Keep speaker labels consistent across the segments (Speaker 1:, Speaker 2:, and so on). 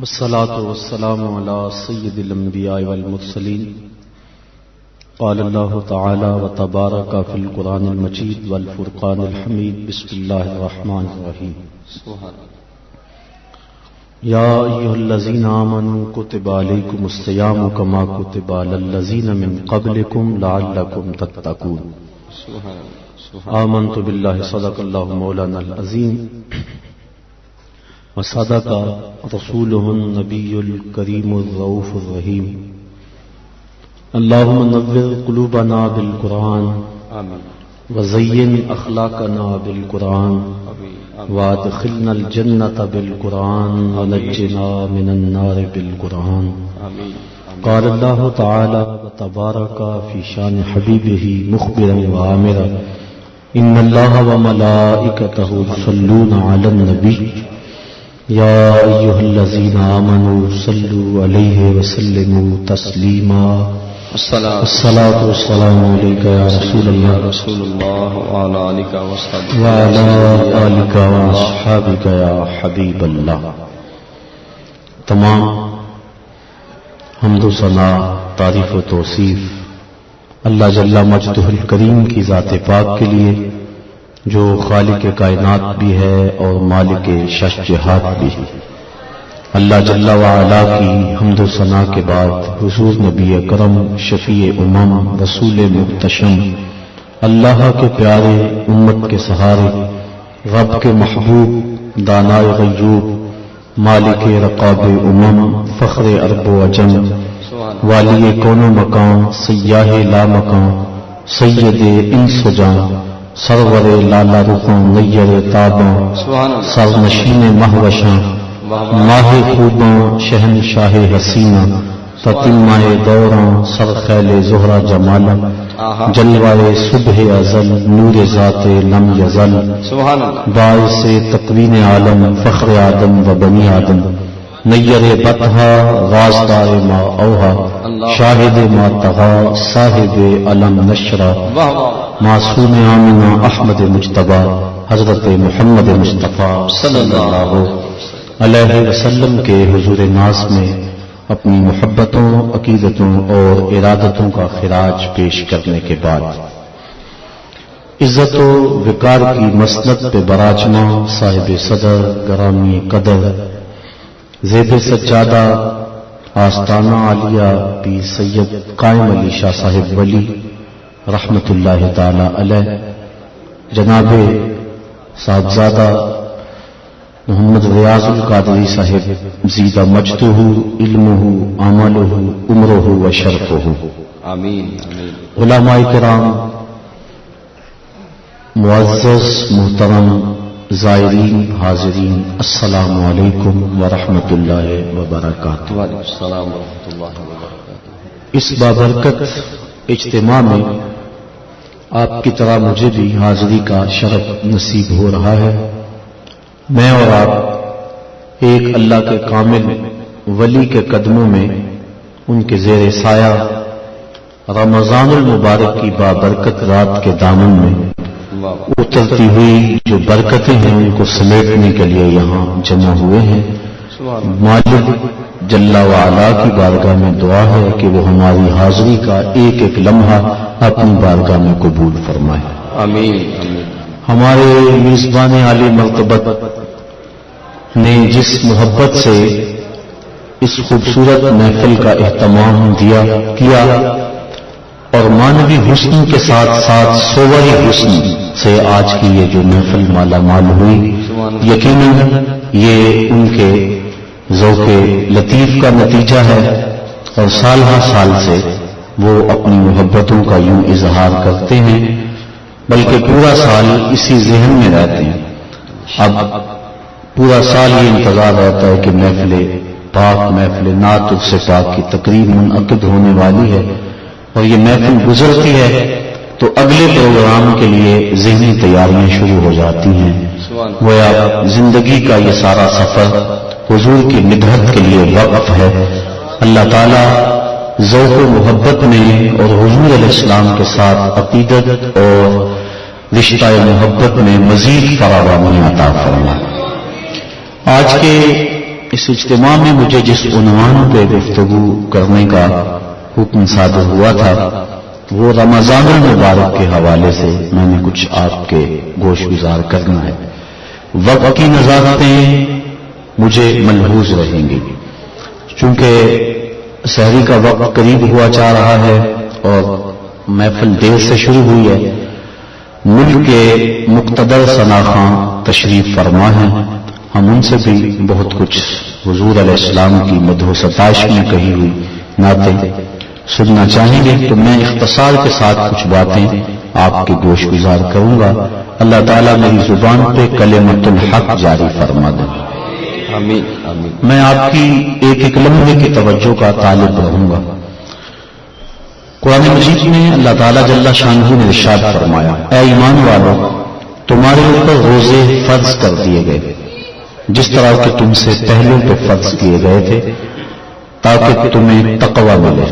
Speaker 1: والصلاة والسلام على سيد الأنبياء والمرسلين. قال الله تعالى وتبارك في القرآن المجيد والفرقان الحميد. بسم الله الرحمن الرحيم. يا أيها الذين آمنوا كتب عليكم الصيام كما كتب على الذين من قبلكم لعلكم تتقون. آمنت بالله صدق الله مولانا العظيم وصدق رسوله النبي الكريم الرؤوف الرحيم. اللهم نور قلوبنا بالقرآن وزين أخلاقنا بالقرآن وادخلنا الجنة بالقرآن ونجنا من النار بالقرآن. قال الله تعالى وتبارك في شان حبيبه مخبرا وآمرا إن الله وملائكته يصلون على النبي يا أيها الذين آمنوا صلوا عليه وسلموا تسليما. الصلاة والسلام عليك يا رسول الله
Speaker 2: وعلى آلك وصحبه
Speaker 1: وعلى آلك وأصحابك يا حبيب الله. تمام حمد و ثنا، تعریف و توصیف اللہ جل مجدہ الکریم کی ذات پاک کے لیے جو خالق کائنات بھی ہے اور مالک شش جہات بھی ہے. اللہ جل وعلا کی حمد و ثنا کے بعد حضور نبی کرم شفیع امم رسول محتشم اللہ کے پیارے امت کے سہارے رب کے محبوب دانائے غیوب مالک رقاب امم فخر عرب و عجم والی کون و مکان سیاہ لا مکان سید انس و جان سرور لالا رخاں نیر تاباں سرنشین مہوشاں ماہ خوباں شہنشاہ حسینہ تتمہ دوراں سرخیل زہرہ جمالا جلوہ صبح ازل نور ذات لم یزل باعث تکوین عالم فخر آدم و بنی آدم نیر بطہا غازدار ما اوہا شاہد ما تغا صاحب علم نشرہ معصوم آمنہ احمد مجتبی حضرت محمد مصطفیٰ صلی اللہ علیہ وسلم کے حضور ناز میں اپنی محبتوں عقیدتوں اور ارادتوں کا خراج پیش کرنے کے بعد عزت و وقار کی مسند پہ براجماں صاحب صدر گرامی قدر زید سجادہ آستانہ عالیہ پی سید قائم علی شاہ صاحب ولی رحمت اللہ تعالی علیہ، جناب صاحبزادہ محمد ریاض القادری صاحب زیدہ مجدہ علمہ عملہ عمرہ و شرفہ،
Speaker 2: آمین.
Speaker 1: علماء کرام، معزز محترم زائرین حاضرین، السلام علیکم ورحمۃ اللہ وبرکاتہ.
Speaker 2: وعلیکم السلام ورحمۃ اللہ وبرکاتہ.
Speaker 1: اس بابرکت اجتماع میں آپ کی طرح مجھے بھی حاضری کا شرف نصیب ہو رہا ہے. میں اور آپ ایک اللہ کے کامل ولی کے قدموں میں ان کے زیر سایہ رمضان المبارک کی بابرکت رات کے دامن میں اترتی ہوئی جو برکتیں ہیں ان کو سمیٹنے کے لیے یہاں جمع ہوئے ہیں. مالک جل وعلا کی بارگاہ میں دعا ہے کہ وہ ہماری حاضری کا ایک ایک لمحہ اپنی بارگاہ میں قبول فرمائے.
Speaker 2: آمین.
Speaker 1: ہمارے میزبان عالی مرتبت نے جس محبت سے اس خوبصورت محفل کا اہتمام کیا اور مانوی حسن کے ساتھ ساتھ صوری حسن سے آج کی یہ جو محفل مالا مال ہوئی، یقیناً یہ ان کے ذوق لطیف کا نتیجہ ہے اور سال ہر سال سے وہ اپنی محبتوں کا یوں اظہار کرتے ہیں، بلکہ پورا سال اسی ذہن میں رہتے ہیں. اب پورا سال یہ انتظار رہتا ہے کہ محفل پاک محفل نعت سے پاک کی تقریب منعقد ہونے والی ہے اور یہ محفل گزرتی ہے تو اگلے پروگرام کے لیے ذہنی تیاریاں شروع ہو جاتی ہیں. گویا زندگی کا یہ سارا سفر حضور کی مدحت کے لیے وقف ہے. اللہ تعالیٰ ذوق و محبت میں اور حضور علیہ السلام کے ساتھ عقیدت اور رشتہ محبت میں مزید فراوانی عطا فرمائے. آج کے اس اجتماع میں مجھے جس عنوان پہ گفتگو کرنے کا حکم صادر ہوا تھا وہ رمضان المبارک کے حوالے سے میں نے کچھ آپ کے گوش گزار کرنا ہے۔ وقت کی نظارتیں مجھے ملحوظ رہیں گی چونکہ سحری کا وقت قریب ہوا جا رہا ہے اور محفل دیر سے شروع ہوئی ہے۔ ملک کے مقتدر ثناخواں تشریف فرما ہیں، ہم ان سے بھی بہت کچھ حضور علیہ السلام کی مدح و ستائش میں کہی ہوئی نعتیں سننا چاہیں گے، تو میں اختصار کے ساتھ کچھ باتیں آپ کے گوش گزار کروں گا۔ اللہ تعالیٰ میری زبان پہ کلمۃ الحق جاری فرما دے۔
Speaker 2: آمین آمین۔
Speaker 1: میں آپ کی ایک ایک لمحے کی توجہ کا طالب رہوں گا۔ قرآن مجید میں اللہ تعالیٰ جل شانہ نے ارشاد فرمایا، اے ایمان والو، تمہارے اوپر روزے فرض کر دیے گئے جس طرح کہ تم سے پہلے پہ فرض کیے گئے تھے تاکہ تمہیں تقوی ملے۔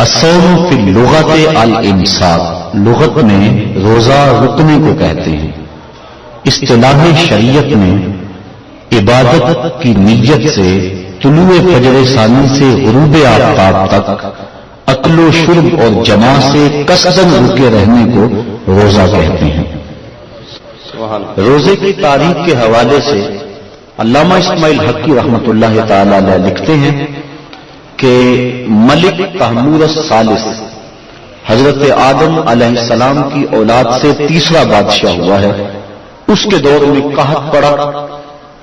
Speaker 1: الصوم فی اللغت الامساک، لغت میں روزہ رکنے کو کہتے ہیں۔ اصطلاح شریعت میں عبادت کی نیت سے طلوع فجر ثانی سے غروب آفتاب تک اکل و شرب اور جماع سے قصداً رکے رہنے کو روزہ کہتے ہیں۔ روزے کی تاریخ کے حوالے سے علامہ اسماعیل حقی رحمۃ اللہ تعالی علیہ لکھتے ہیں کہ ملک تحمور الثالث حضرت آدم علیہ السلام کی اولاد سے تیسرا بادشاہ ہوا ہے۔ اس کے دور میں قحط پڑا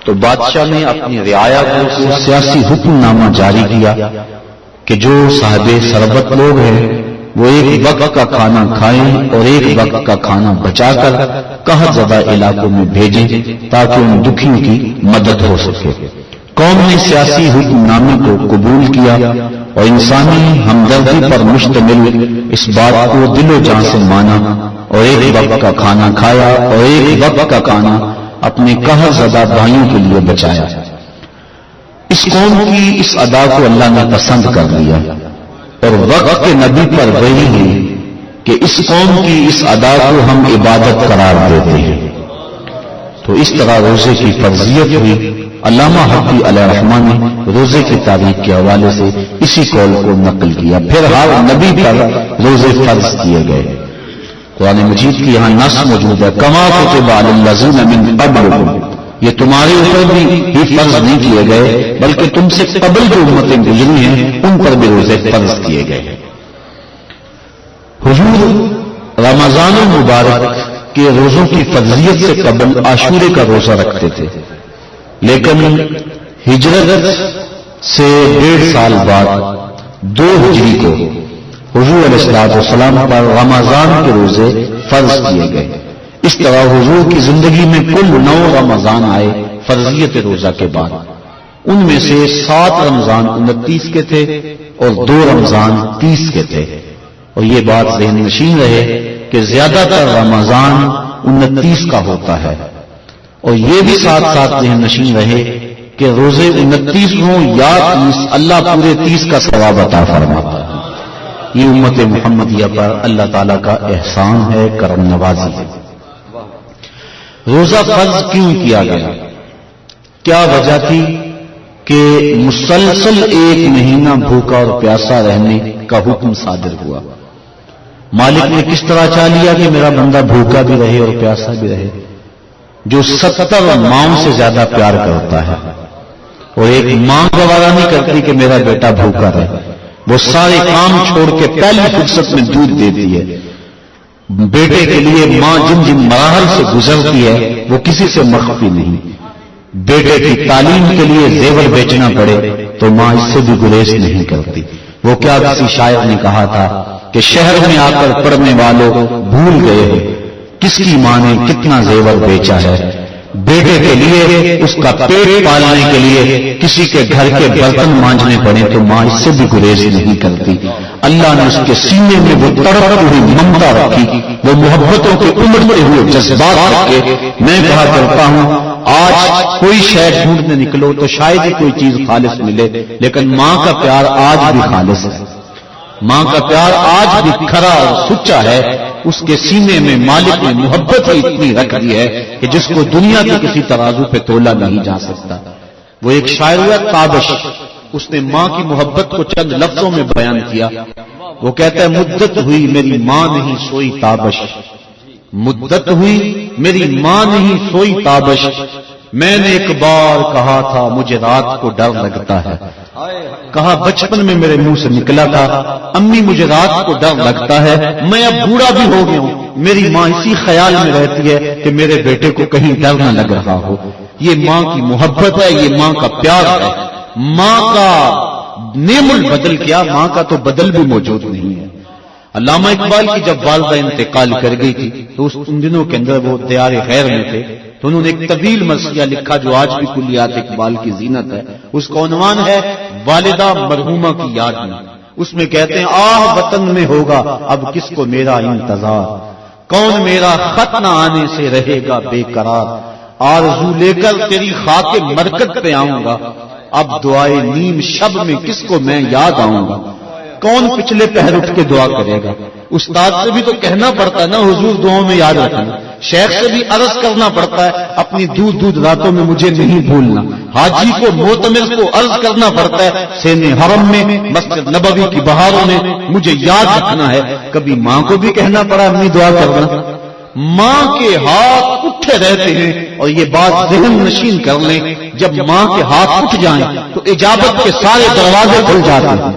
Speaker 1: تو بادشاہ نے اپنی رعایا کو سیاسی حکم نامہ جاری کیا کہ جو صاحب ثروت لوگ ہیں وہ ایک وقت کا کھانا کھائیں اور ایک وقت کا کھانا بچا کر قحط زدہ علاقوں میں بھیجیں تاکہ ان دکھیوں کی مدد ہو سکے۔ قوم نے سیاسی حکم نامے کو قبول کیا اور انسانی ہمدردی پر مشتمل اس بات کو دل و جان سے مانا اور ایک وقت کا کھانا کھایا اور ایک وقت کا کھانا اپنے قحط زدہ بھائیوں کے لیے بچایا۔ اس قوم کی اس ادا کو اللہ نے پسند کر لیا اور وقت کے نبی پر وحی ہوئی کہ اس قوم کی اس ادا کو ہم عبادت قرار دیتے ہیں۔ تو اس طرح روزے کی فرضیت ہوئی۔ علامہ حقی علیہ الرحمہ نے روزے کی تاریخ کے حوالے سے اسی قول کو نقل کیا۔ پھر ہر نبی پر روزے فرض کیے گئے۔ قرآن مجید کی یہاں نص موجود ہے، کما کتب علی الذین من قبلکم، یہ تمہارے اوپر بھی ہی فرض نہیں کیے گئے بلکہ تم سے قبل جو امتیں گزری ہیں ان پر بھی روزے فرض کیے گئے۔ حضور رمضان المبارک کے روزوں کی فرضیت سے قبل عاشورے کا روزہ رکھتے تھے، لیکن ہجرت سے 1.5 سال بعد 2 ہجری کو حضور علیہ السلام پر رمضان کے روزے فرض کیے گئے۔ اس طرح حضور کی زندگی میں کل 9 رمضان آئے فرضیت روزہ کے بعد، ان میں سے 7 رمضان 29 کے تھے اور 2 رمضان 30 کے تھے۔ اور یہ بات ذہن نشین رہے کہ زیادہ تر رمضان 29 کا ہوتا ہے، اور یہ بھی ساتھ ساتھ ذہن نشین رہے کہ روزے 29 ہوں یا 30، اللہ پورے 30 کا ثواب عطا فرماتا ہے۔ یہ امت محمدیہ پر اللہ تعالیٰ کا احسان ہے، کرم نوازی ہے۔ روزہ فرض کیوں کیا گیا؟ کیا وجہ تھی کہ مسلسل 1 مہینہ بھوکا اور پیاسا رہنے کا حکم صادر ہوا؟ مالک نے کس طرح چاہ لیا کہ میرا بندہ بھوکا بھی رہے اور پیاسا بھی رہے؟ جو 70 ماؤں سے زیادہ پیار کرتا ہے اور ایک ماں گوارا نہیں کرتی کہ میرا بیٹا بھوکا رہے، وہ سارے کام چھوڑ کے پہلی فرصت میں دودھ دیتی ہے۔ بیٹے کے لیے ماں جن جن مراحل سے گزرتی ہے وہ کسی سے مخفی نہیں۔ بیٹے کی تعلیم کے لیے زیور بیچنا پڑے تو ماں اس سے بھی گریز نہیں کرتی۔ وہ کیا کسی شاعر نے کہا تھا کہ شہر میں آ کر پڑھنے والوں بھول گئے ہو کس کی ماں نے کتنا زیور بیچا ہے۔ بیٹے کے لیے اس کا پیٹ پالنے کے لیے کسی کے گھر کے برتن مانجنے پڑے تو ماں اس سے بھی گریز نہیں کرتی۔ اللہ نے اس کے سینے میں وہ تڑپتی ہوئی ممتا رکھی، وہ محبتوں کے امڑتے ہوئے جذبات رکھے۔ میں کہا کرتا ہوں آج کوئی شے ڈھونڈنے نکلو تو شاید ہی کوئی چیز خالص ملے، لیکن ماں کا پیار آج بھی خالص ہے، ماں کا پیار آج بھی کھرا اور سچا ہے۔ اس کے سینے میں مالک نے محبت ہی اتنی رکھ دی ہے کہ جس کو دنیا کے کسی ترازو پہ تولا نہیں جا سکتا۔ وہ ایک شاعر ہوا تابش، اس نے ماں کی محبت کو چند لفظوں میں بیان کیا. وہ کہتا ہے مدت ہوئی میری ماں نہیں سوئی تابش، مدت ہوئی میری ماں نہیں سوئی تابش، میں نے ایک بار کہا تھا مجھے رات کو ڈر لگتا ہے. کہا بچپن میں میرے منہ سے نکلا تھا امی مجھے رات کو ڈر لگتا ہے، میں اب بوڑھا بھی ہو گیا ہوں، میری ماں اسی خیال میں رہتی ہے کہ میرے بیٹے کو کہیں ڈر نہ لگ رہا ہو. یہ ماں کی محبت ہے، یہ ماں کا پیار ہے. ماں کا نعم البدل کیا، ماں کا تو بدل بھی موجود نہیں ہے. علامہ اقبال کی جب والدہ انتقال کر گئی تھی تو ان دنوں کے اندر وہ دیار خیر میں تھے، تو انہوں نے ایک طویل مرثیہ لکھا جو آج بھی کلیات اقبال کی زینت ہے. اس کا عنوان ہے والدہ مرحومہ کی یاد میں. اس میں کہتے ہیں آہ وطن میں ہوگا اب کس کو میرا انتظار، کون میرا خط نہ آنے سے رہے گا بے قرار، آرزو لے کر تیری خاک مرکت پہ آؤں گا، اب دعائے نیم شب میں کس کو میں یاد آؤں گا، کون پچھلے پہر اٹھ کے دعا کرے گا. استاد سے بھی تو کہنا پڑتا ہے نا حضور دعاؤں میں یاد رکھنا، شیخ سے بھی عرض کرنا پڑتا ہے اپنی دودھ دودھ راتوں میں مجھے نہیں بھولنا، حاجی کو معتمر کو عرض کرنا پڑتا ہے سینے حرم میں مسجد نبوی کی بہاروں میں مجھے یاد رکھنا ہے. کبھی ماں کو بھی کہنا پڑا اپنی دعا کرنا. ماں کے ہاتھ اٹھے رہتے ہیں، اور یہ بات ذہن نشین کر لیں جب ماں کے ہاتھ اٹھ جائیں تو اجابت کے سارے دروازے کھل جاتے ہیں.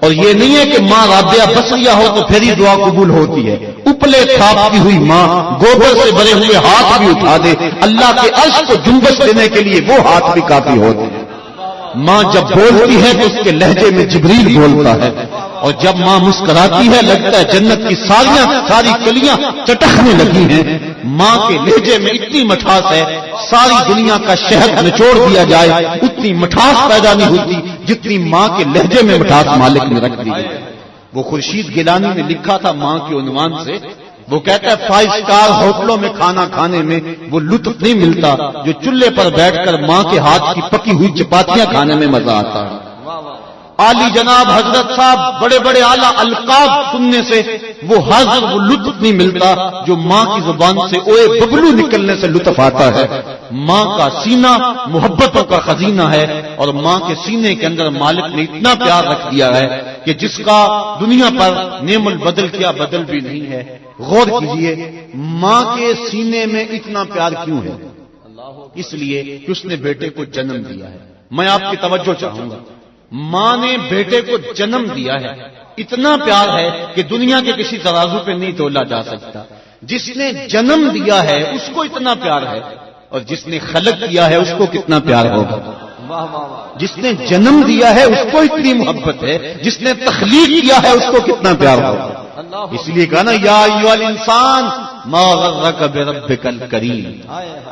Speaker 1: اور یہ نہیں ہے کہ ماں رابعہ بصریہ ہو تو پھر ہی دعا قبول ہوتی ہے. اپلے تھاپتی ہوئی ماں گوبر سے بھرے ہوئے ہاتھ بھی اٹھا دے، اللہ کے عرش کو جنبش دینے کے لیے وہ ہاتھ بھی کافی ہوتے ہیں. ماں جب بولتی ہے تو اس کے لہجے میں جبریل بولتا ہے، اور جب ماں مسکراتی ہے لگتا ہے جنت کی ساری کلیاں چٹکنے لگی ہیں. ماں کے لہجے میں اتنی مٹھاس ہے ساری دنیا کا شہد نچوڑ دیا جائے اتنی مٹھاس پیدا نہیں ہوتی جتنی ماں کے لہجے میں مٹھاس مالک نے رکھ دی ہے. وہ خورشید گیلانی نے لکھا تھا ماں کے عنوان سے، وہ کہتا ہے 5 اسٹار ہوٹلوں میں کھانا کھانے میں وہ لطف نہیں ملتا جو چولہے پر بیٹھ کر ماں کے ہاتھ کی پکی ہوئی چپاتیاں کھانے میں مزہ آتا ہے. عالی جناب حضرت صاحب بڑے بڑے اعلیٰ القاب سننے سے وہ حاضر وہ لطف نہیں ملتا جو ماں کی زبان سے اوے ببلو نکلنے سے لطف آتا ہے. ماں کا سینہ محبتوں کا خزینہ ہے، اور ماں کے سینے کے اندر مالک نے اتنا پیار رکھ دیا ہے کہ جس کا دنیا پر نعم البدل کیا بدل بھی نہیں ہے. غور کیجئے ماں کے سینے میں اتنا پیار کیوں ہے؟ اس لیے کہ اس نے بیٹے کو جنم دیا ہے. میں آپ کی توجہ چاہوں گا، ماں نے بیٹے کو جنم دیا ہے، اتنا پیار ہے کہ دنیا کے کسی ترازو پہ نہیں تولا جا سکتا. جس نے جنم دیا ہے اس کو اتنا پیار ہے، اور جس نے خلق کیا ہے اس کو کتنا پیار ہوگا. جس نے جنم دیا ہے اس کو اتنی محبت ہے، جس نے تخلیق کیا ہے اس کو کتنا پیار ہوگا. اس لیے کہا نا یا ایھا الانسان ما غرک بربک الکریم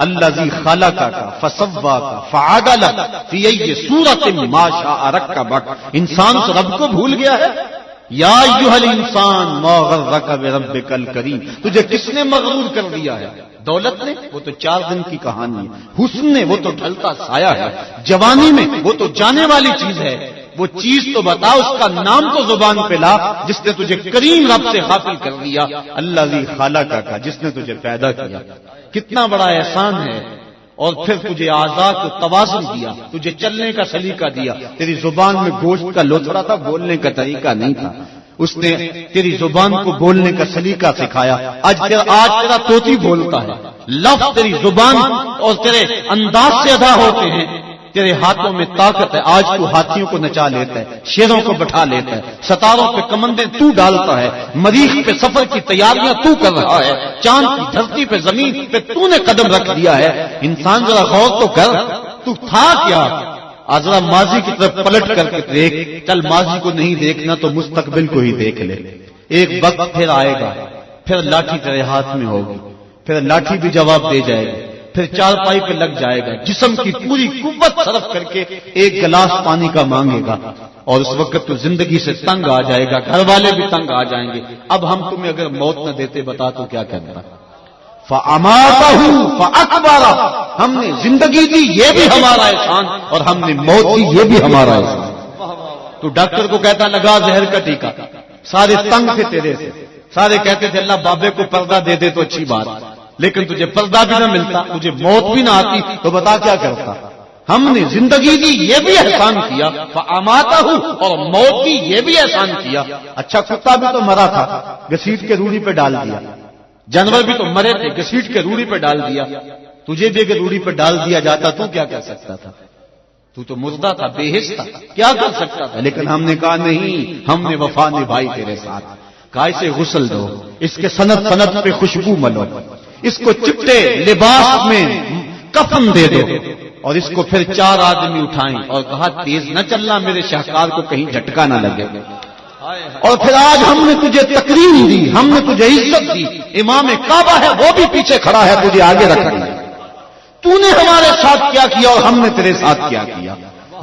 Speaker 1: الذی خلقک فسواک فعدلک فی ای صورت ما شاء رکبک. انسان سے رب کو بھول گیا ہے. یا ایھا الانسان ما غرک بربک الکریم، تجھے کس نے مغرور کر دیا ہے؟ دولت نے؟ وہ تو 4 دن کی کہانی ہے. حسن نے؟ وہ تو ڈھلتا سایہ ہے. جوانی میں؟ وہ تو جانے والی چیز ہے. وہ چیز تو بتا، اس کا نام تو زبان پہ لا جس نے تجھے کریم رب سے غافل کر دیا. الذی خلقک، جس نے تجھے پیدا کیا. کتنا بڑا احسان ہے. اور پھر تجھے اعضاء کو توازن دیا، تجھے چلنے کا سلیقہ دیا. تیری زبان میں گوشت کا لوتھڑا تھا، بولنے کا طریقہ نہیں تھا. اس نے تیری زبان کو بولنے کا سلیقہ سکھایا. آج تیرا طوطی بولتا ہے. لفظ تیری زبان اور تیرے انداز سے ادا ہوتے ہیں. تیرے ہاتھوں میں طاقت ہے. آج تو ہاتھیوں کو نچا لیتا ہے، شیروں کو بٹھا لیتا ہے، ستاروں پہ کمندیں تو ڈالتا ہے، مریخ پہ سفر کی تیاریاں تو کر رہا ہے، چاند کی دھرتی پہ زمین پہ تو نے قدم رکھ دیا ہے. انسان ذرا غور تو کر، تو تھا کیا؟ ذرا ماضی کی طرف پلٹ کر کے دیکھ. چل ماضی کو نہیں دیکھنا تو مستقبل کو ہی دیکھ لے. ایک وقت پھر آئے گا، پھر لاٹھی تیرے ہاتھ میں ہوگی، پھر لاٹھی بھی جواب دے جائے گی، پھر چارپائی پہ لگ جائے گا، جسم کی پوری قوت صرف کر کے ایک گلاس پانی کا مانگے گا. اور اس وقت تو زندگی سے تنگ آ جائے گا، گھر والے بھی تنگ آ جائیں گے. اب ہم تمہیں اگر موت نہ دیتے بتا تو کیا کرتا؟ فَأَمَاتَهُ فَأَقْبَرَهُ، ہم نے زندگی دی یہ بھی ہمارا احسان، اور ہم نے موت دی یہ بھی ہمارا احسان. تو ڈاکٹر کو کہتا لگا زہر کا ٹیکہ، سارے تنگ تھے تیرے سے، سارے کہتے تھے اللہ بابے کو پردہ دے دے تو اچھی بات، لیکن تجھے پردہ بھی نہ ملتا، تجھے موت بھی نہ آتی تو بتا کیا کرتا؟
Speaker 3: ہم نے زندگی دی یہ بھی احسان کیا، فاماتہ، اور موت دی یہ بھی احسان کیا۔ اچھا کتا بھی تو مرا تھا، گھسیٹ کے روڑی پہ ڈال دیا، جانور بھی تو مرے تھے، گھسیٹ کے روڑی پہ ڈال دیا، تجھے بھی اگر روڑی پہ ڈال دیا جاتا تو کیا کر سکتا تھا؟ تو مردہ تھا، بے حس تھا، کیا کر سکتا تھا؟ لیکن ہم نے کہا نہیں، ہم نے وفا نبھائی تیرے ساتھ، کہا اسے غسل دو، اس کے سند سند پہ خوشبو ملو، اس کو چٹے لباس میں کفن دے دو، اور اس کو پھر 4 آدمی اٹھائیں، اور کہا تیز نہ چلنا، میرے شاہکار کو کہیں جھٹکا نہ لگے۔ اور پھر آج ہم نے تجھے تکریم دی، ہم نے تجھے عزت دی، امام کعبہ ہے وہ بھی پیچھے کھڑا ہے تجھے آگے رکھا ہے، تو نے ہمارے ساتھ کیا کیا اور ہم نے تیرے ساتھ کیا کیا۔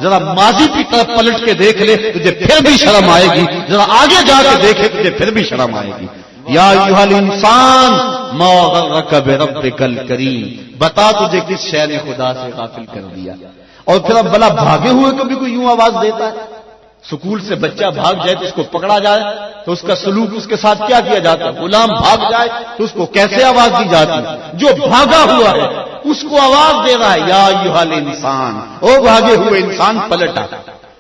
Speaker 3: ذرا ماضی کی طرف پلٹ کے دیکھ لے، تجھے پھر بھی شرم آئے گی، ذرا آگے جا کے دیکھے، تجھے پھر بھی شرم آئے گی۔ یا ایھا الانسان ما غرک بربک الکریم، بتا تجھے کس شے نے خدا سے غافل کر دیا۔ اور پھر اب بلا بھاگے ہوئے کبھی کوئی یوں آواز دیتا ہے؟ سکول سے بچہ بھاگ جائے تو اس کو پکڑا جائے تو اس کا سلوک اس کے ساتھ کیا کیا جاتا ہے؟ غلام بھاگ جائے تو اس کو کیسے آواز دی جاتی ہے؟ جو بھاگا ہوا ہے اس کو آواز دے رہا ہے، یا ایھا الانسان، او بھاگے ہوئے انسان پلٹا۔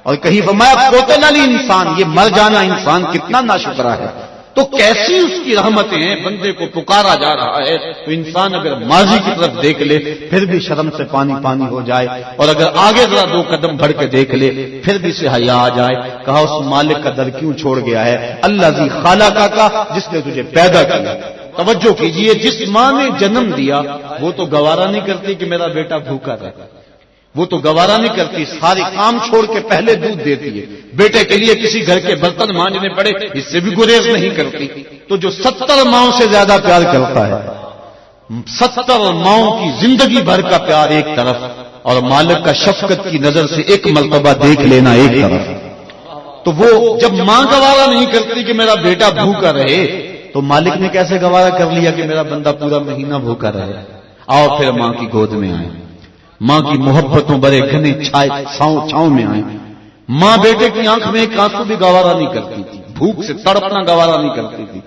Speaker 3: اور کہیں فرمایا قتل الانسان، یہ مر جانا انسان کتنا ناشکرا ہے۔ تو کیسی اس کی رحمتیں ہیں، بندے کو پکارا جا رہا ہے تو انسان اگر ماضی کی طرف دیکھ لے پھر بھی شرم سے پانی پانی ہو جائے، اور اگر آگے ذرا 2 قدم بڑھ کے دیکھ لے پھر بھی سے حیا آ جائے۔ کہا اس مالک کا در کیوں چھوڑ گیا ہے؟ اللہ ذی خالقہ کا، جس نے تجھے پیدا کیا۔ توجہ کیجئے، جس ماں نے جنم دیا وہ تو گوارا نہیں کرتی کہ میرا بیٹا بھوکا رہے، وہ تو گوارا نہیں کرتی، سارے کام چھوڑ کے پہلے دودھ دیتی ہے۔ بیٹے کے لیے کسی گھر کے برتن مانجنے پڑے اس سے بھی گریز نہیں کرتی۔ تو جو 70 ماؤں سے زیادہ پیار کرتا ہے، 70 ماؤں کی زندگی بھر کا پیار ایک طرف، اور مالک کا شفقت کی نظر سے ایک مرتبہ دیکھ لینا ایک طرف، تو وہ جب ماں گوارا نہیں کرتی کہ میرا بیٹا بھوکا رہے تو مالک نے کیسے گوارا کر لیا کہ میرا بندہ پورا مہینہ بھوکا رہے؟ آؤ پھر ماں کی گود میں آئے، ماں کی محبتوں بڑے گھنے چھاؤں میں آئے۔ ماں بیٹے کی آنکھ میں ایک آنسو بھی گوارا نہیں کرتی تھی، بھوک سے تڑپنا گوارا نہیں کرتی تھی۔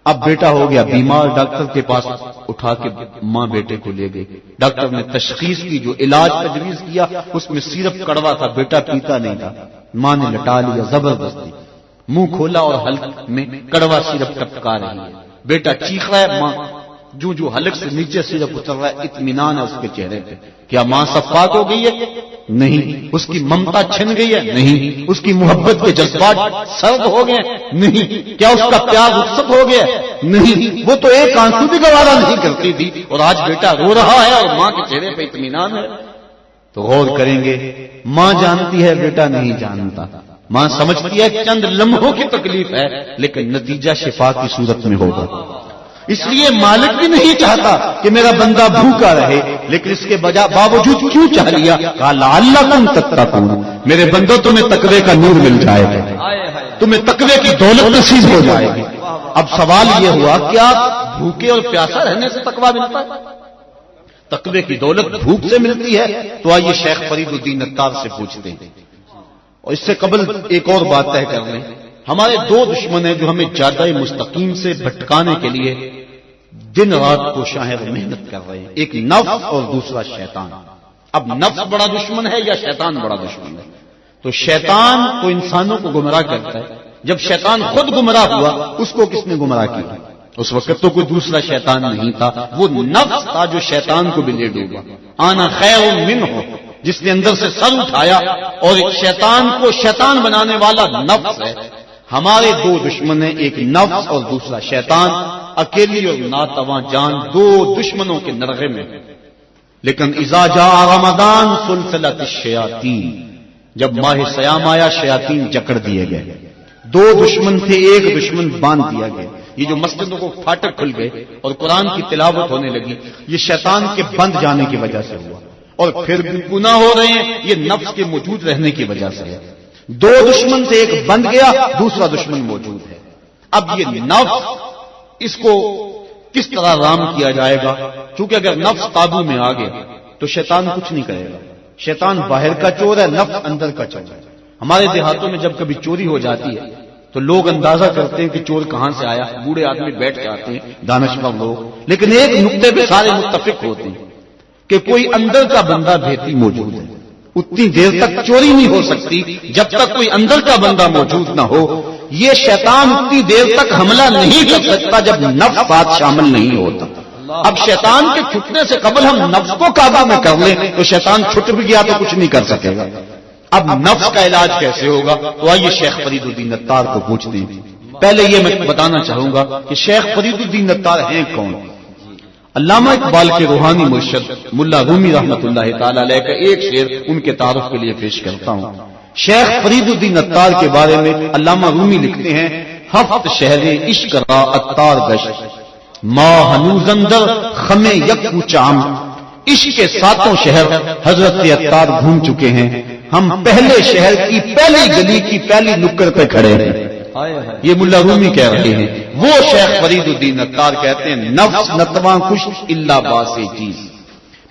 Speaker 3: اب بیٹا ہو گیا بیمار، ڈاکٹر کے پاس اٹھا کے ماں بیٹے کو لے گئی، ڈاکٹر نے تشخیص کی، جو علاج تجویز کیا اس میں سیرپ کڑوا تھا، بیٹا پیتا نہیں تھا، ماں نے لٹا لیا زبردستی، منہ کھولا اور حلق میں کڑوا سیرپ ٹپکا رہی ہے، بیٹا چیخ رہا ہے، ماں جو حلق سے نیچے سیرپ اتر رہا ہے، اطمینان ہے اس کے چہرے پہ۔ کیا ماں صفات ہو گئی ہے؟ نہیں۔ اس کی ممتا چھن گئی ہے؟ نہیں۔ اس کی محبت کے جذبات سرد ہو گئے؟ نہیں۔ کیا اس کا پیار رخصت ہو گیا؟ نہیں۔ وہ تو ایک آنسو بھی گوارا نہیں کرتی تھی، اور آج بیٹا رو رہا ہے اور ماں کے چہرے پہ اطمینان ہے۔ تو غور کریں گے، ماں جانتی ہے بیٹا نہیں جانتا، ماں سمجھتی ہے چند لمحوں کی تکلیف ہے لیکن نتیجہ شفا کی صورت میں ہوگا۔ اس لیے مالک بھی نہیں چاہتا کہ میرا بندہ بھوکا رہے، لیکن اس کے باوجود کیوں چاہ لیا؟ کہا لعلکم تتقون، میرے بندوں تمہیں تقوی کا نور مل جائے گا، تمہیں تقوی کی دولت نصیب ہو جائے گی۔ اب سوال یہ ہوا کیا بھوکے اور پیاسا رہنے سے تقوی ملتا ہے؟ تقوی کی دولت بھوک سے ملتی ہے؟ تو آئیے شیخ فرید الدین عطار سے پوچھتے ہیں۔ اور اس سے قبل ایک اور بات طے کر لیں، ہمارے 2 دشمن ہیں جو ہمیں جادہ مستقیم سے بھٹکانے کے لیے دن رات کوشاں ہیں، محنت کر رہے ہیں، ایک نفس اور دوسرا شیطان۔ اب نفس بڑا دشمن ہے یا شیطان بڑا دشمن ہے؟ تو شیطان تو انسانوں کو گمراہ کرتا ہے، جب شیطان خود گمراہ ہوا اس کو کس نے گمراہ کیا؟ اس وقت تو کوئی دوسرا شیطان نہیں تھا، وہ نفس تھا جو شیطان کو بھی لے ڈوبا۔ آنا خیر منہ، جس نے اندر سے سر اٹھایا، اور شیطان کو شیطان بنانے والا نفس ہے۔ ہمارے 2 دشمن ہیں، ایک نفس اور دوسرا شیطان، اکیلی اور ناتواں جان 2 دشمنوں کے نرغے میں۔ لیکن اذا جاء رمضان سلسلۃ الشیاطین، جب ماہ سیام آیا شیاطین جکڑ دیے گئے۔ 2 دشمن تھے، ایک دشمن باندھ دیا گیا۔ یہ جو مسجدوں کو پھاٹک کھل گئے اور قرآن کی تلاوت ہونے لگی، یہ شیطان کے بند جانے کی وجہ سے ہوا، اور پھر بھی گناہ ہو رہے ہیں، یہ نفس کے موجود رہنے کی وجہ سے ہے۔ 2 دشمن سے ایک بند گیا، دوسرا دشمن موجود ہے۔ اب یہ نفس، اس کو کس طرح رام کیا جائے گا؟ چونکہ اگر نفس قابو میں آ گیا تو شیطان کچھ نہیں کرے گا۔ شیطان باہر کا چور ہے، نفس اندر کا چور ہے۔ ہمارے دیہاتوں میں جب کبھی چوری ہو جاتی ہے تو لوگ اندازہ کرتے ہیں کہ چور کہاں سے آیا، بوڑھے آدمی بیٹھ جاتے ہیں دانشور لوگ، لیکن ایک نقطے پہ سارے متفق ہوتے ہیں کہ کوئی اندر کا بندہ بھیتی موجود ہے۔ اتنی دیر تک چوری نہیں ہو سکتی جب تک کوئی اندر کا بندہ موجود نہ ہو. یہ شیطان اتنی دیر تک حملہ نہیں کر سکتا جب نفس ساتھ شامل نہیں ہوتا. اب شیطان کے چھٹنے سے قبل ہم نفس کو قابو میں کر لیں تو شیطان چھٹ بھی گیا تو کچھ نہیں کر سکے گا. اب نفس کا علاج کیسے ہوگا؟ تو آئیے شیخ فرید الدین عطار کو پوچھتے ہیں. پہلے یہ میں بتانا چاہوں گا کہ شیخ فرید الدین عطار ہیں کون. علامہ اقبال کے روحانی مرشد ملا رومی رحمۃ اللہ تعالی علیہ کا ایک شعر ان کے تعارف کے لیے پیش کرتا ہوں. شیخ فرید الدین عطار کے بارے میں علامہ رومی لکھتے ہیں: ہفت شہر عشق را عطار گشت، ما ہنوز اندر خم یک چام. عشق کے ساتوں شہر حضرت عطار گھوم چکے ہیں، ہم پہلے شہر کی پہلی گلی کی پہلی نکڑ پہ کھڑے ہیں. یہ ملا رومی کہہ رہے ہیں. وہ شیخ فرید الدین عطار کہتے ہیں: نفس نتواں کش الا باس چیز،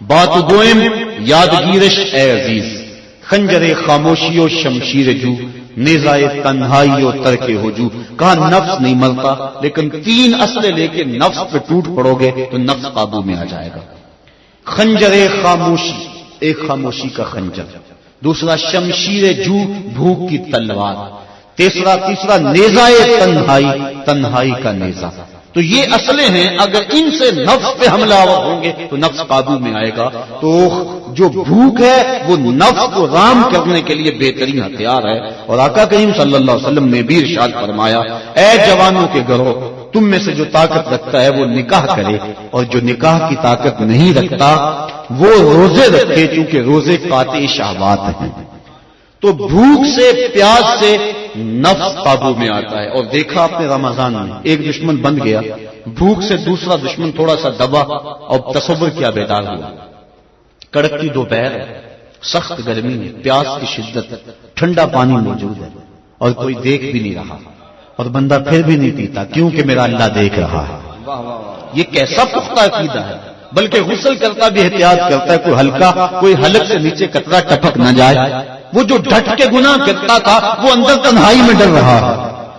Speaker 3: بات گوئم یادگیرش اے عزیز، خنجر خاموشی و شمشیر جو، نیزائے تنہائی و ترک ہجو. کہا نفس نہیں مرتا، لیکن 3 اسلحے لے کے نفس پہ ٹوٹ پڑو گے تو نفس قابو میں آ جائے گا. خنجر خاموشی، ایک خاموشی کا خنجر، دوسرا شمشیر جو بھوک کی تلوار، تیسرا نیزائے تنہائی، تنہائی کا نیزا. تو یہ اسلحے ہیں، اگر ان سے نفس پہ حملہ آور ہوں گے تو نفس قابو میں آئے گا. تو جو بھوک ہے وہ نفس کو رام کرنے کے لیے بہترین ہتھیار ہے. اور آقا کریم صلی اللہ علیہ وسلم نے بھی ارشاد فرمایا: اے جوانوں کے گروہ، تم میں سے جو طاقت رکھتا ہے وہ نکاح کرے، اور جو نکاح کی طاقت نہیں رکھتا وہ روزے رکھے، چونکہ روزے قاطع شہوات ہیں. تو بھوک سے، پیاس سے نفس قابو میں آتا ہے. اور دیکھا آپ نے رمضان میں ایک دشمن بن گیا، بھوک سے دوسرا دشمن تھوڑا سا دبا اور تصور کیا بیدار ہوا. کڑکتی دوپہر، سخت گرمی میں، پیاس کی شدت، ٹھنڈا پانی موجود ہے اور کوئی دیکھ بھی نہیں رہا، اور بندہ پھر بھی نہیں پیتا کیونکہ میرا اللہ دیکھ رہا ہے. یہ کیسا پختہ عقیدہ ہے. بلکہ غسل کرتا بھی احتیاط کرتا ہے، کوئی ہلکا، کوئی حلق سے نیچے قطرہ ٹپک نہ جائے. وہ جو ڈٹ کے گناہ کرتا تھا وہ اندر تنہائی میں ڈر رہا ہے.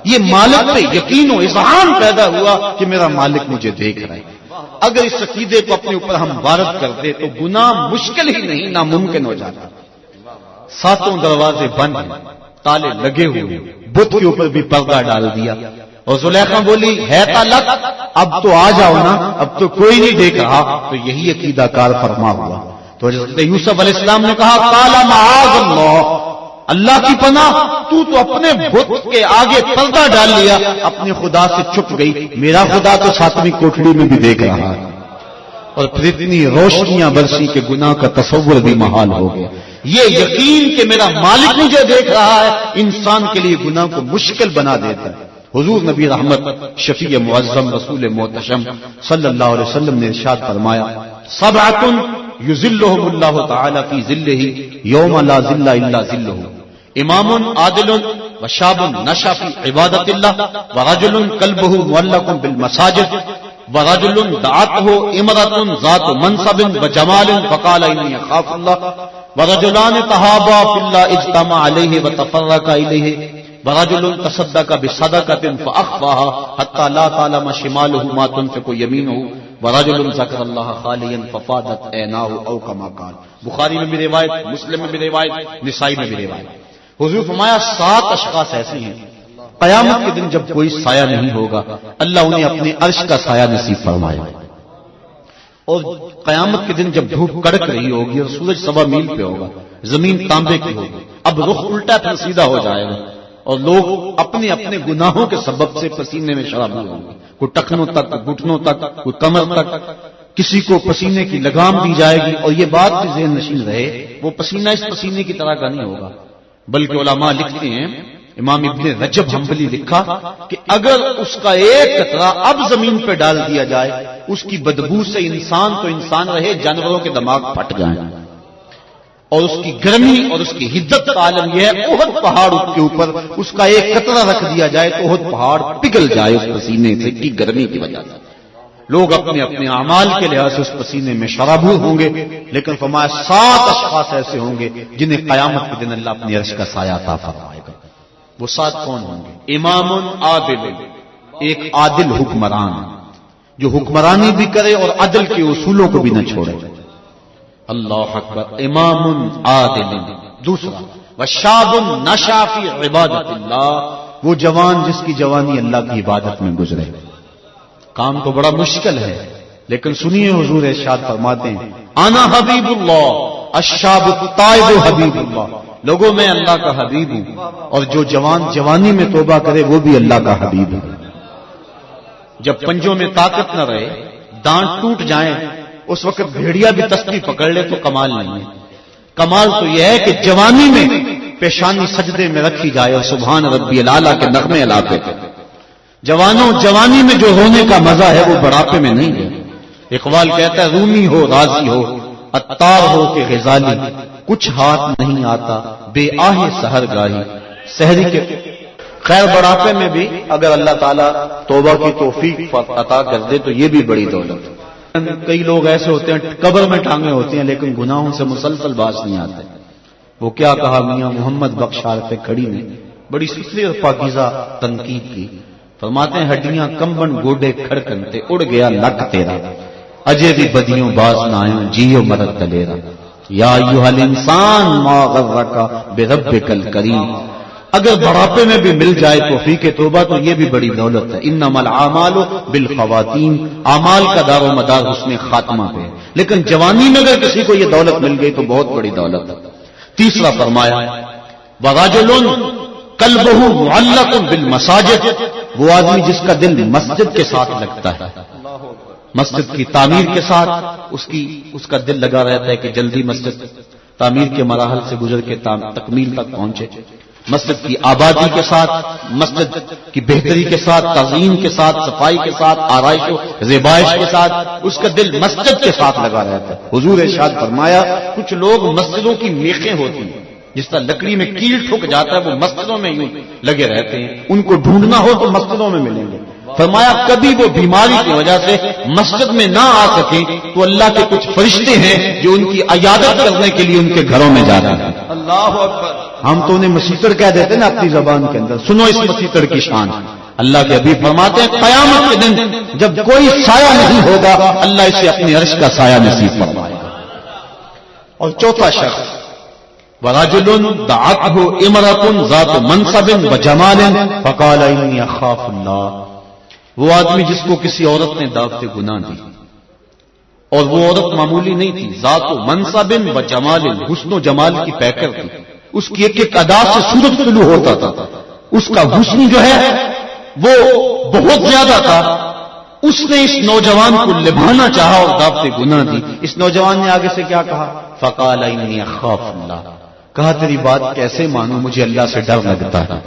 Speaker 3: یہ مالک پہ یقین و اذعان پیدا ہوا کہ میرا مالک مجھے دیکھ رہا ہے. اگر اس عقیدے کو اپنے اوپر ہم وارد کر دیں تو گناہ مشکل ہی نہیں، ناممکن ہو جاتا. 7 دروازے بند ہیں، تالے لگے ہوئے، بت کے اوپر بھی پردہ ڈال دیا. اور زلیخا بولی: ہے تالک، اب تو آ جاؤ نا، اب تو کوئی نہیں دیکھ رہا. تو یہی عقیدہ کار فرما ہوا. تو حضرت یوسف علیہ السلام نے کہا: قال معاذ اللہ، اللہ کی پناہ، تو اپنے بت کے آگے پردہ ڈال لیا، اپنے خدا سے چھپ گئی، میرا خدا تو 7ویں کوٹڑی میں بھی دیکھ رہا ہے. اور پھر اتنی روشنیاں برسی کہ گناہ کا تصور بھی محال ہو گیا. یہ یقین کہ میرا مالک مجھے دیکھ رہا ہے انسان کے لیے گناہ کو مشکل بنا دیتا ہے. حضور نبی رحمت، شفیع معظم، رسول محتشم صلی اللہ علیہ وسلم نے ارشاد فرمایا: 7 یظلہم اللہ تعالی فی ظلہ یوم لا ظل الا ظلہ، امام عادل وشاب نشا فی عبادت اللہ، ورجل قلبہ معلق بالمساجد، ورجل دعته امرأة ذات منصب وجمال فقال انی اخاف اللہ، ورجلان تحابا فی اللہ اجتمع علیہ وتفرقا الیہ، ورجل تصدق بصدقة فأخفاها حتى لا تعلم شماله ما تنفق يمينه، ورجل ذكر الله خاليا ففاضت عيناه او كما قال. بخاری میں بھی روایت، مسلم میں بھی روایت، نسائی میں بھی روایت. حضور فرمایا 7 اشخاص ایسے ہیں قیامت کے دن جب کوئی سایہ نہیں ہوگا، اللہ انہیں اپنے عرش کا سایہ نصیب فرمائے. اور قیامت کے دن جب دھوپ کڑک رہی ہوگی اور سورج 1.25 میل پہ ہوگا، زمین تانبے کی ہوگی، اب رخ الٹا پھر سیدھا ہو جائے گا، اور لوگ اپنے اپنے گناہوں کے سبب سے پسینے میں شرابور ہوں گے. کوئی ٹخنوں تک، گھٹنوں تک، کوئی کمر تک، کسی کو پسینے کی لگام دی جائے گی. اور یہ بات بھی ذہن نشین رہے، وہ پسینہ اس پسینے کی طرح کا نہیں ہوگا، بلکہ علماء لکھتے ہیں، امام ابن رجب حنبلی لکھا کہ اگر اس کا ایک قطرہ اب زمین پہ ڈال دیا جائے، اس کی بدبو سے انسان تو انسان رہے، جانوروں کے دماغ پھٹ جائیں. اور اس کی گرمی اور اس کی حدت کا عالم یہ ہے، احد پہاڑ کے اوپر اس کا ایک قطرہ رکھ دیا جائے تو احد پہاڑ پگھل جائے اس پسینے سے کی گرمی کی وجہ سے. لوگ اپنے اپنے اعمال کے لحاظ سے اس پسینے میں شرابور ہوں گے، لیکن فرمایا 7 اشخاص ایسے ہوں گے جنہیں قیامت کے دن اللہ اپنی عرش کا سایہ عطا فرمائے گا. وہ 7 کون ہوں گے؟ امام عادل، ایک عادل حکمران جو حکمرانی بھی کرے اور عدل کے اصولوں کو بھی نہ چھوڑے. اللہ اکبر. امام عادل. دوسرا وشاب نشا فی عبادت اللہ، وہ جوان جس کی جوانی اللہ کی عبادت میں گزرے. کام تو بڑا مشکل ہے، لیکن سنیے حضور ارشاد فرماتے ہیں انا حبیب اللہ الشاب التائب حبیب اللہ. لوگوں میں اللہ کا حبیب ہوں، اور جو جوان جوانی میں توبہ کرے وہ بھی اللہ کا حبیب ہے. جب پنجوں میں طاقت نہ رہے، دانت ٹوٹ جائیں، اس وقت بھیڑیا بھی تسبیح پکڑ لے تو کمال نہیں ہے. کمال تو یہ ہے کہ جوانی میں پیشانی سجدے میں رکھی جائے اور سبحان ربی الاعلیٰ کے نغمے الاپے. جوانوں، جوانی میں جو رونے کا مزہ ہے وہ بڑھاپے میں نہیں ہے. اقبال کہتا ہے رومی ہو راضی ہو عطار ہو کہ غزالی، کچھ ہاتھ نہیں آتا بے آہ سحر گاہی. سحری کے خیر بڑھاپے میں بھی اگر اللہ تعالیٰ توبہ کی توفیق عطا کر دے تو یہ بھی بڑی دولت. کئی لوگ ایسے ہوتے ہیں قبر میں ٹانگیں ہوتی ہیں لیکن گناہوں سے مسلسل باز نہیں آتے. وہ کیا کہا میاں محمد بخشار پہ کھڑی نے بڑی ستھری اور پاکیزہ تنقید کی. فرماتے ہیں ہڈیاں کمبن گوڈے کھڑکنتے اڑ گیا لک تیرا، اجے بھی بدیوں باز نہ آئیں جیو مرد دلیرا. یا ایھا الانسان ما غرک بربک الکریم. اگر بڑھاپے میں بھی مل جائے توفیق توبہ تو یہ بھی بڑی دولت ہے. انما الاعمال بالخواتیم، اعمال کا دار و مدار حسن خاتمہ پہ. لیکن جوانی میں اگر کسی کو یہ دولت مل گئی تو بہت بڑی دولت ہے. تیسرا فرمایا ورجل قلبہ معلق بالمساجد، وہ آدمی جس کا دل مسجد کے ساتھ لگتا ہے، مسجد کی تعمیر کے ساتھ اس کا دل لگا رہتا ہے کہ جلدی مسجد تعمیر کے مراحل سے گزر کے تکمیل تک پہنچے. مسجد کی آبادی کے ساتھ، مسجد کی بہتری کے ساتھ، تعظیم کے ساتھ، صفائی کے ساتھ، آرائش و زیبائش کے ساتھ اس کا دل مسجد کے ساتھ لگا رہتا ہے. حضور ارشاد فرمایا کچھ لوگ مسجدوں کی میخیں ہوتی ہیں، جس طرح لکڑی میں کیل ٹھک جاتا ہے وہ مسجدوں میں یوں لگے رہتے ہیں، ان کو ڈھونڈنا ہو تو مسجدوں میں ملیں گے. فرمایا کبھی وہ بیماری کی وجہ سے مسجد میں نہ آ سکیں تو اللہ کے کچھ فرشتے ہیں جو ان کی عیادت کرنے کے لیے ان کے گھروں میں جاتے ہیں. اللہ اکبر. ہم تو انہیں مسیطر کہہ دیتے نا اپنی زبان کے اندر. سنو اس مسیطر کی شان. اللہ کے حبیب فرماتے ہیں قیامت کے دن جب کوئی سایہ نہیں ہوگا اللہ اسے اپنے عرش کا سایہ نصیب فرمائے گا. اور چوتھا شخص ورجل دعته امرأة ذات منصب وجمال فقال انی اخاف اللہ، وہ آدمی جس کو کسی عورت نے دعوت گناہ دی، اور وہ عورت معمولی نہیں تھی، ذات منصب و جمال، حسن و جمال کی پیکر تھی. اس کی ایک ایک ادا سے سورج طلوع ہوتا تھا. اس کا حسن جو ہے وہ بہت زیادہ تھا. اس نے اس نوجوان کو لبھانا چاہا اور دعوت گناہ دی. اس نوجوان نے آگے سے کیا کہا؟ فقال انی اخاف اللہ، کہا تیری بات کیسے مانوں، مجھے اللہ سے ڈر لگتا ہے،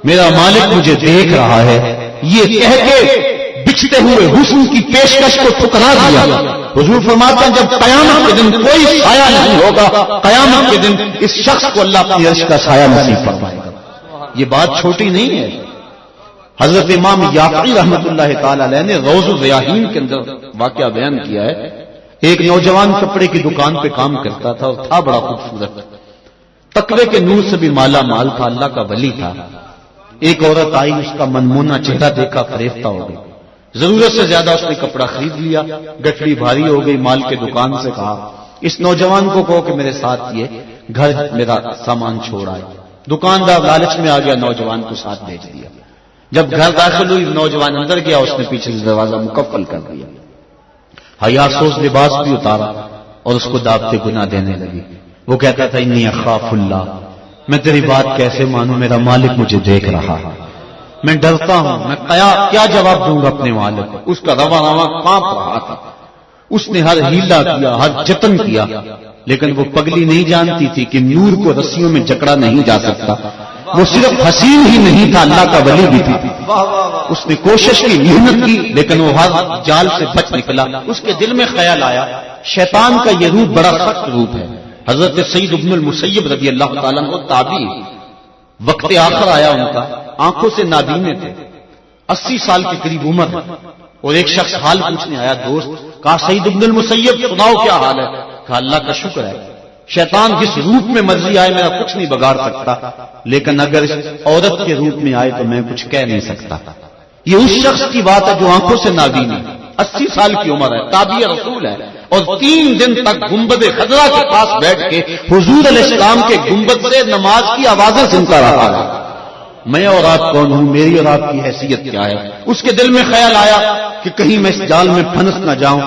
Speaker 3: میرا مالک مجھے دیکھ رہا ہے. یہ کہہ کے بچھتے ہوئے حسن کی پیشکش کو ٹھکرا دیا. حضور فرماتے ہیں جب قیامت کے دن کوئی سایہ نہیں ہوگا، قیامت کے دن اس شخص کو اللہ اپنی عرش کا سایہ نصیب فرمائے گا. یہ بات چھوٹی نہیں ہے. حضرت امام یافعی رحمۃ اللہ تعالی علیہ نے روض الریاحین کے اندر واقعہ بیان کیا ہے. ایک نوجوان کپڑے کی دکان پہ کام کرتا تھا اور تھا بڑا خوبصورت، تقوی کے نور سے بھی مالا مال تھا، اللہ کا ولی تھا. ایک عورت آئی، اس کا منمونا چہرہ دیکھا فریفتہ ہو گئی. ضرورت سے زیادہ اس نے کپڑا خرید لیا، گٹھڑی بھاری ہو گئی. مال کے دکان سے کہا اس نوجوان کو کہو کہ میرے ساتھ یہ گھر میرا سامان چھوڑ آئے. دکاندار لالچ میں آ گیا، نوجوان کو ساتھ بھیج دیا. جب گھر داخل ہوئی نوجوان اندر گیا، اس نے پیچھے سے دروازہ مکفل کر دیا. حیا سوز لباس بھی اتارا اور اس کو دعوت گناہ دینے لگی. وہ کہتا تھا انی اخاف اللہ، میں تیری بات کیسے مانوں، میرا مالک مجھے دیکھ رہا ہے، میں ڈرتا ہوں، میں کیا جواب دوں گا اپنے مالک کو. اس کا رواں کانپ رہا تھا. اس نے ہر ہیلا کیا، ہر جتن کیا، لیکن وہ پگلی نہیں جانتی تھی کہ نور کو رسیوں میں جکڑا نہیں جا سکتا. وہ صرف حسین ہی نہیں تھا، اللہ کا ولی بھی تھا. اس نے کوشش کی، محنت کی، لیکن وہ ہر جال سے بچ نکلا. اس کے دل میں خیال آیا شیطان کا یہ روپ بڑا سخت روپ ہے. حضرت سعید ابن المسیب رضی اللہ تعالیٰ عنہ تابعی، وقت آخر آیا ان کا، آنکھوں سے نابینے تھے، 80 سال کے قریب عمر، اور ایک شخص حال پوچھنے آیا. دوست، کہا سعید ابن المسیب سناؤ کیا حال ہے؟ کہا اللہ کا شکر ہے، شیطان جس روپ میں مرضی آئے میرا کچھ نہیں بگاڑ سکتا، لیکن اگر اس عورت کے روپ میں آئے تو میں کچھ کہہ نہیں سکتا. یہ اس شخص کی بات ہے جو آنکھوں سے نابین ہے، 80 سال کی عمر ہے، تابعی رسول ہے. اور 3 دن تک گنبد خضرا کے پاس بیٹھ کے حضور علیہ السلام کے گنبد سے نماز کی آوازیں سنتا رہا ہے. میں اور آپ کون ہوں, میری اور آپ کی حیثیت کیا ہے؟ اس کے دل میں خیال آیا کہ کہیں میں اس جال میں پھنس نہ جاؤں.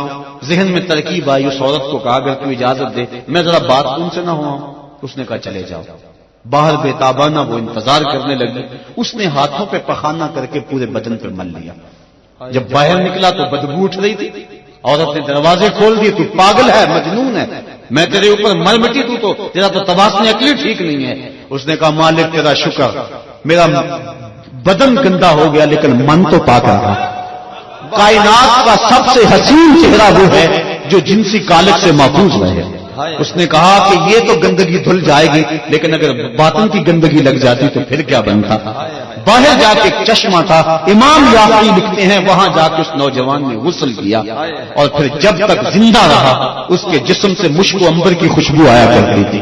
Speaker 3: ذہن میں ترکیب آئی, اس عورت کو کہا اگر کوئی اجازت دے میں ذرا بات تم سے نہ ہوا. اس نے کہا چلے جاؤ. باہر بے تابانہ وہ انتظار کرنے لگی. اس نے ہاتھوں پہ پخانہ کر کے پورے بدن پہ مل لیا. جب باہر نکلا تو بدبو اٹھ رہی تھی. عورت نے دروازے کھول دیے. تو پاگل ہے, مجنون ہے, میں تیرے اوپر مر مٹی تو تیرا تو توازن عقلی ٹھیک نہیں ہے. اس نے کہا مالک تیرا شکر, میرا بدن گندا ہو گیا لیکن من تو پاک رہا. کائنات کا سب سے حسین چہرہ وہ ہے جو جنسی کالک سے محفوظ رہے. اس نے کہا کہ یہ تو گندگی دھل جائے گی لیکن اگر باطن کی گندگی لگ جاتی تو پھر کیا بنتا. باہر جا کے ایک چشمہ تھا, امام یافعی لکھتے ہیں وہاں جا کے اس نوجوان نے غسل کیا اور پھر جب تک زندہ رہا اس کے جسم سے مشک و عنبر کی خوشبو آیا کرتی تھی.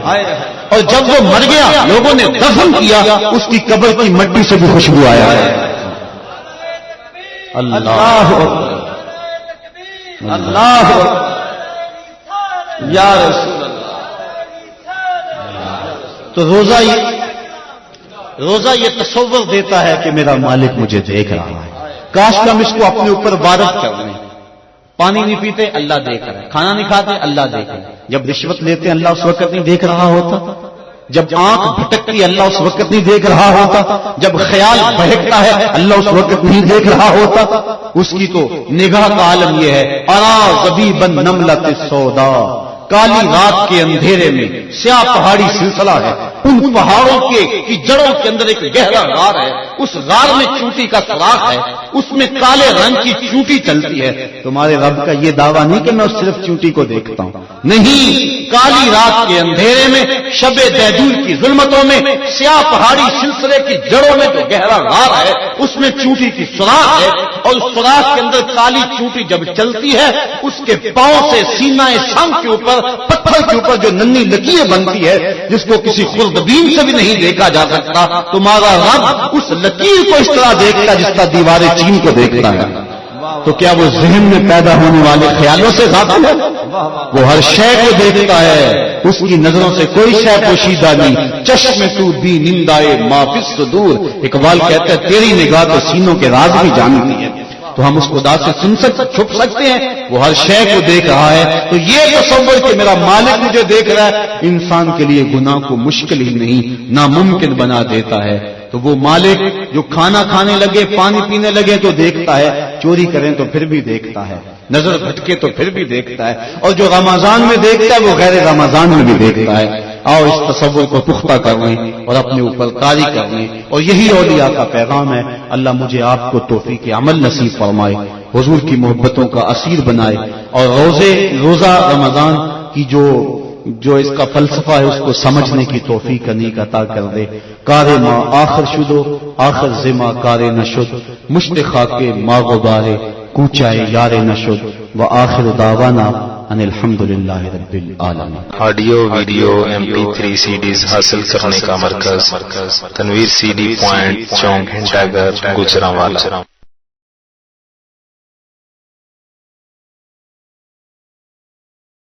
Speaker 3: اور جب وہ مر گیا لوگوں نے دفن کیا اس کی قبر کی مٹی سے بھی خوشبو آیا. اللہ اللہ یا رسول اللہ. تو روزہ یہ تصور دیتا ہے کہ میرا مالک مجھے دیکھ رہا ہے. کاش کہ ہم اس کو اپنے اوپر وارد کر لیں. پانی نہیں پیتے اللہ دیکھ رہا ہے, کھانا نہیں کھاتے اللہ دیکھ رہا ہے. جب رشوت لیتے ہیں اللہ اس وقت نہیں دیکھ رہا ہوتا. جب آنکھ بھٹکتی اللہ اس وقت نہیں دیکھ رہا ہوتا. جب خیال بہکتا ہے اللہ اس وقت نہیں دیکھ رہا ہوتا. اس کی تو نگاہ کا عالم یہ ہے, ارا زبیبا نملۃ السودا, کالی رات کے اندھیرے میں سیاہ پہاڑی سلسلہ ہے. ان پہاڑوں کی جڑوں کے اندر ایک گہرا غار ہے. اس غار میں چونٹی کا سوراخ ہے, اس میں کالے رنگ کی چونٹی چلتی ہے. تمہارے رب کا یہ دعویٰ نہیں کہ میں صرف چونٹی کو دیکھتا ہوں, نہیں, کالی رات کے اندھیرے میں شب دیجور کی ظلمتوں میں سیاہ پہاڑی سلسلے کی جڑوں میں جو گہرا غار ہے اس میں چونٹی کی سوراخ ہے. اور اس سوراخ کے اندر کالی چونٹی جب چلتی ہے اس کے پاؤں سے سینہ سنگ کے اوپر پتھر کے اوپر جو ننھی لکیر بنتی ہے جس کو کسی خوردبین سے بھی نہیں دیکھا جا سکتا, تمہارا رب اس لکیر کو اس طرح دیکھتا جس کا دیوار چین کو دیکھتا ہے. تو کیا وہ ذہن میں پیدا ہونے والے خیالوں سے غافل ہے؟ وہ ہر شے کو دیکھتا ہے, اس کی نظروں سے کوئی شے پوشیدہ نہیں. چشم تو بھی نندائے ما فی الصدور. اقبال کہتا ہے تیری نگاہ تو سینوں کے راز بھی جانتی ہے. تو ہم اس خدا سے چھپ سکتے ہیں, وہ ہر شے کو دیکھ رہا ہے. تو یہ تصور کہ میرا مالک مجھے دیکھ رہا ہے انسان کے لیے گناہ کو مشکل ہی نہیں ناممکن بنا دیتا ہے. تو وہ مالک جو کھانا کھانے لگے پانی پینے لگے تو دیکھتا ہے, چوری کریں تو پھر بھی دیکھتا ہے, نظر بھٹکے تو پھر بھی دیکھتا ہے, اور جو رمضان میں دیکھتا ہے وہ غیر رمضان میں بھی دیکھتا ہے. آؤ اس تصور کو پختہ کر لیں اور اپنے اوپر قاری کر لیں, اور یہی اولیاء کا پیغام ہے. اللہ مجھے آپ کو توفیق عمل نصیب فرمائے, حضور کی محبتوں کا اسیر بنائے, اور روزہ رمضان کی جو اس کا فلسفہ ہے اس کو سمجھنے کی توفیق نیک عطا کر دے. کار ما آخر شدو آخر زما کار نشد, مشتخا کے ما غبارے کوچائے یار نشد, و آخر دعوانا ان الحمدللہ رب العالمین.
Speaker 4: آڈیو ویڈیو MP3 CDs حاصل کرنے کا مرکز تنویر CD پوائنٹ چونک ڈاگر گجرانوالا.